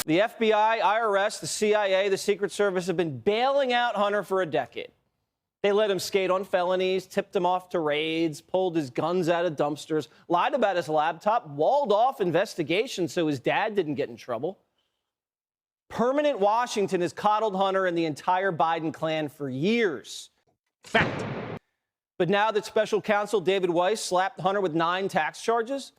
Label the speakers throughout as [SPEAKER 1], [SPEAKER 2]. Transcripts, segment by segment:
[SPEAKER 1] The FBI, IRS, the CIA, the Secret Service have been bailing out Hunter for a decade. They let him skate on felonies, tipped him off to raids, pulled his guns out of dumpsters, lied about his laptop, walled off investigations so his dad didn't get in trouble. Permanent Washington has coddled Hunter and the entire Biden clan for years. Fact. But now that special counsel David Weiss slapped Hunter with 9 tax charges,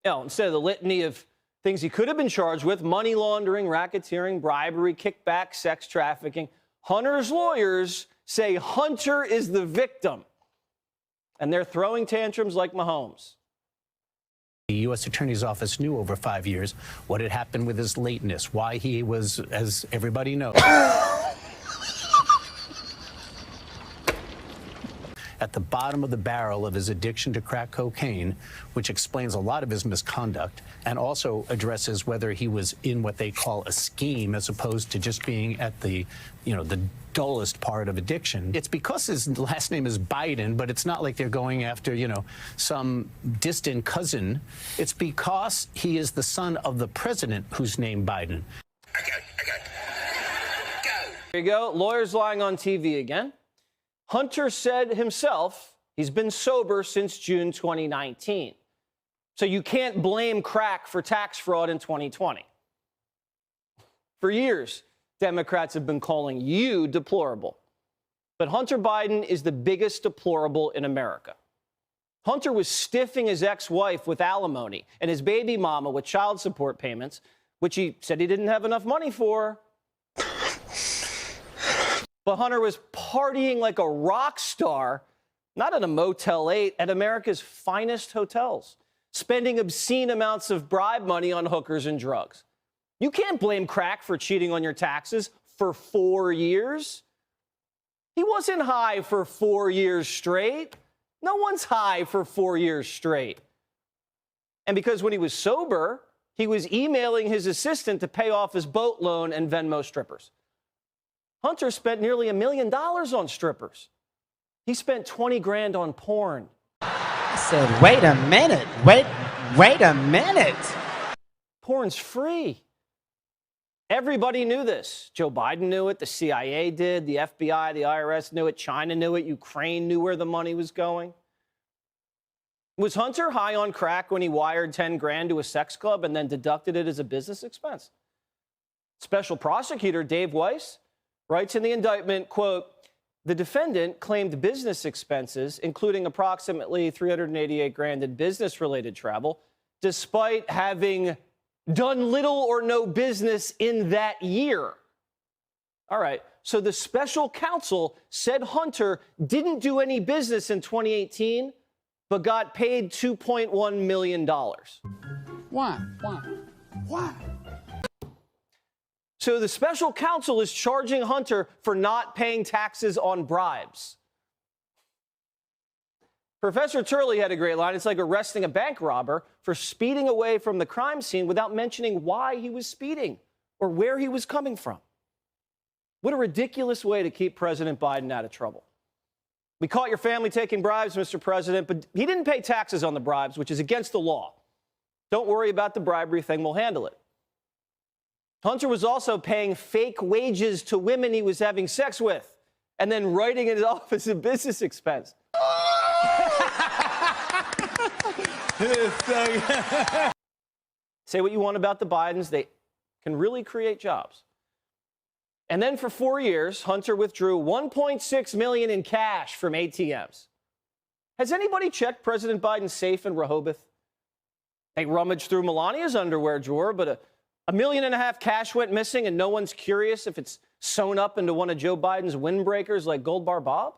[SPEAKER 1] instead of the litany of things he could have been charged with, money laundering, racketeering, bribery, kickback, sex trafficking, Hunter's lawyers say Hunter is the victim. And they're throwing tantrums like Mahomes.
[SPEAKER 2] The U.S. Attorney's Office knew over 5 years what had happened with his lateness, why he was, as everybody knows, at the bottom of the barrel of his addiction to crack cocaine, which explains a lot of his misconduct and also addresses whether he was in what they call a scheme as opposed to just being at the dullest part of addiction. It's because his last name is Biden, but it's not like they're going after, some distant cousin. It's because he is the son of the president who's named Biden.
[SPEAKER 3] I got it. Go.
[SPEAKER 1] There you go. Lawyers lying on TV again. Hunter said himself he's been sober since June 2019. So you can't blame crack for tax fraud in 2020. For years, Democrats have been calling you deplorable. But Hunter Biden is the biggest deplorable in America. Hunter was stiffing his ex-wife with alimony and his baby mama with child support payments, which he said he didn't have enough money for. But Hunter was partying like a rock star, not at a Motel 8, at America's finest hotels, spending obscene amounts of bribe money on hookers and drugs. You can't blame crack for cheating on your taxes for 4 years. He wasn't high for 4 years straight. No one's high for 4 years straight. And because when he was sober, he was emailing his assistant to pay off his boat loan and Venmo strippers. Hunter spent nearly $1 million on strippers. He spent 20 grand on porn.
[SPEAKER 4] I said, wait a minute. Wait a minute.
[SPEAKER 1] Porn's free. Everybody knew this. Joe Biden knew it. The CIA did. The FBI, the IRS knew it. China knew it. Ukraine knew where the money was going. Was Hunter high on crack when he wired 10 grand to a sex club and then deducted it as a business expense? Special prosecutor Dave Weiss writes in the indictment, quote, the defendant claimed business expenses, including approximately 388 grand in business-related travel, despite having done little or no business in that year. All right, so the special counsel said Hunter didn't do any business in 2018, but got paid $2.1 million.
[SPEAKER 4] Why?
[SPEAKER 1] So the special counsel is charging Hunter for not paying taxes on bribes. Professor Turley had a great line. It's like arresting a bank robber for speeding away from the crime scene without mentioning why he was speeding or where he was coming from. What a ridiculous way to keep President Biden out of trouble. We caught your family taking bribes, Mr. President, but he didn't pay taxes on the bribes, which is against the law. Don't worry about the bribery thing. We'll handle it. Hunter was also paying fake wages to women he was having sex with and then writing it off as a business expense. Say what you want about the Bidens. They can really create jobs. And then for 4 years, Hunter withdrew $1.6 million in cash from ATMs. Has anybody checked President Biden's safe in Rehoboth? They rummaged through Melania's underwear drawer, but $1.5 million cash went missing, and no one's curious if it's sewn up into one of Joe Biden's windbreakers like Gold Bar Bob?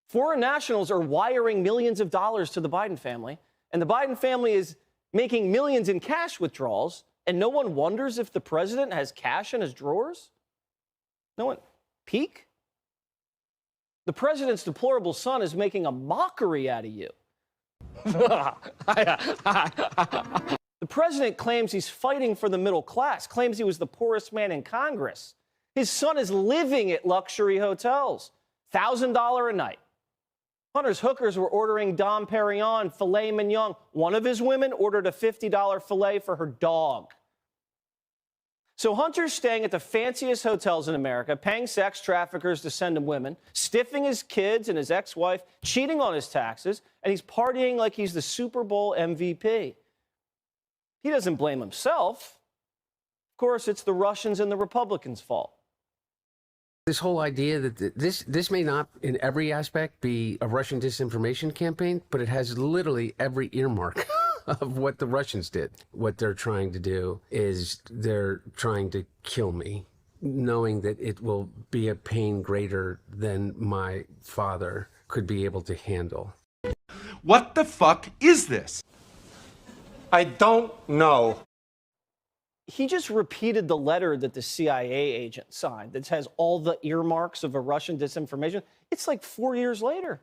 [SPEAKER 1] Foreign nationals are wiring millions of dollars to the Biden family, and the Biden family is making millions in cash withdrawals, and no one wonders if the president has cash in his drawers? No one peek? The president's deplorable son is making a mockery out of you. The president claims he's fighting for the middle class, claims he was the poorest man in Congress. His son is living at luxury hotels, $1,000 a night. Hunter's hookers were ordering Dom Perignon, filet mignon. One of his women ordered a $50 filet for her dog. So Hunter's staying at the fanciest hotels in America, paying sex traffickers to send him women, stiffing his kids and his ex-wife, cheating on his taxes, and he's partying like he's the Super Bowl MVP. He doesn't blame himself. Of course, it's the Russians and the Republicans' fault.
[SPEAKER 5] This whole idea that this may not in every aspect be a Russian disinformation campaign, but it has literally every earmark of what the Russians did. What they're trying to do is they're trying to kill me, knowing that it will be a pain greater than my father could be able to handle.
[SPEAKER 6] What the fuck is this?
[SPEAKER 7] I don't know.
[SPEAKER 1] He just repeated the letter that the CIA agent signed that has all the earmarks of a Russian disinformation. It's like 4 years later.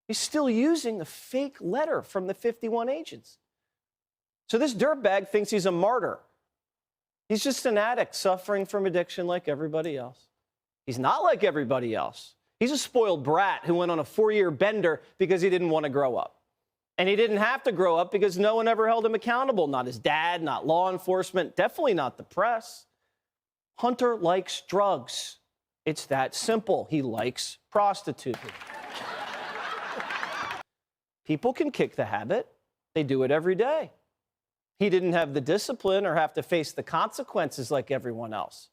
[SPEAKER 1] He's still using the fake letter from the 51 agents. So this dirtbag thinks he's a martyr. He's just an addict suffering from addiction like everybody else. He's not like everybody else. He's a spoiled brat who went on a 4-year bender because he didn't want to grow up. And he didn't have to grow up because no one ever held him accountable. Not his dad, not law enforcement, definitely not the press. Hunter likes drugs. It's that simple. He likes prostitutes. People can kick the habit. They do it every day. He didn't have the discipline or have to face the consequences like everyone else.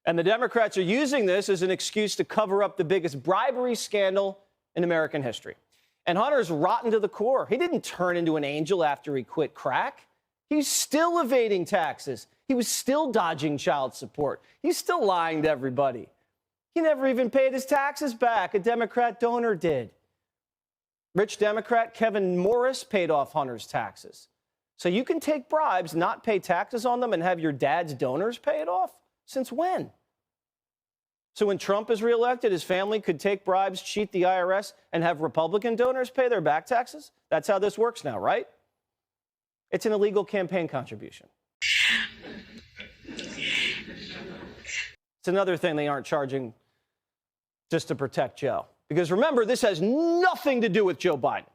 [SPEAKER 1] And the Democrats are using this as an excuse to cover up the biggest bribery scandal in American history. And Hunter's rotten to the core. He didn't turn into an angel after he quit crack. He's still evading taxes. He was still dodging child support. He's still lying to everybody. He never even paid his taxes back. A Democrat donor did. Rich Democrat Kevin Morris paid off Hunter's taxes. So you can take bribes, not pay taxes on them, and have your dad's donors pay it off? Since when? So when Trump is reelected, his family could take bribes, cheat the IRS, and have Republican donors pay their back taxes? That's how this works now, right? It's an illegal campaign contribution. It's another thing they aren't charging just to protect Joe. Because remember, this has nothing to do with Joe Biden.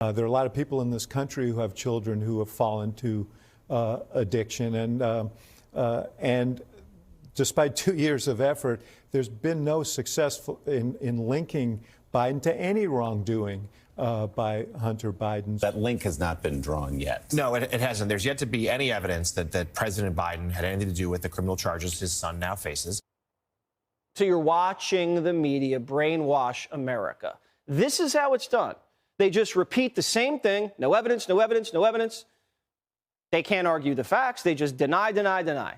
[SPEAKER 8] There are a lot of people in this country who have children who have fallen to addiction, and despite 2 years of effort, there's been no success in linking Biden to any wrongdoing by Hunter Biden.
[SPEAKER 9] That link has not been drawn yet.
[SPEAKER 10] No, it hasn't. There's yet to be any evidence that President Biden had anything to do with the criminal charges his son now faces.
[SPEAKER 1] So you're watching the media brainwash America. This is how it's done. They just repeat the same thing. No evidence, no evidence, no evidence. They can't argue the facts. They just deny, deny, deny.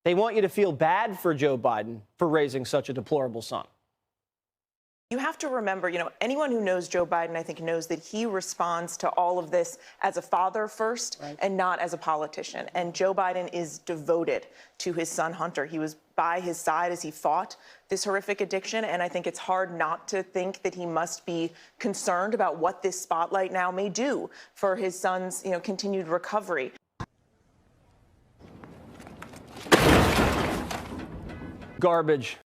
[SPEAKER 1] They want you to feel bad for Joe Biden for raising such a deplorable son.
[SPEAKER 11] You have to remember, anyone who knows Joe Biden, I think, knows that he responds to all of this as a father first, right, and not as a politician. And Joe Biden is devoted to his son, Hunter. He was by his side as he fought this horrific addiction. And I think it's hard not to think that he must be concerned about what this spotlight now may do for his son's, continued recovery.
[SPEAKER 1] Garbage.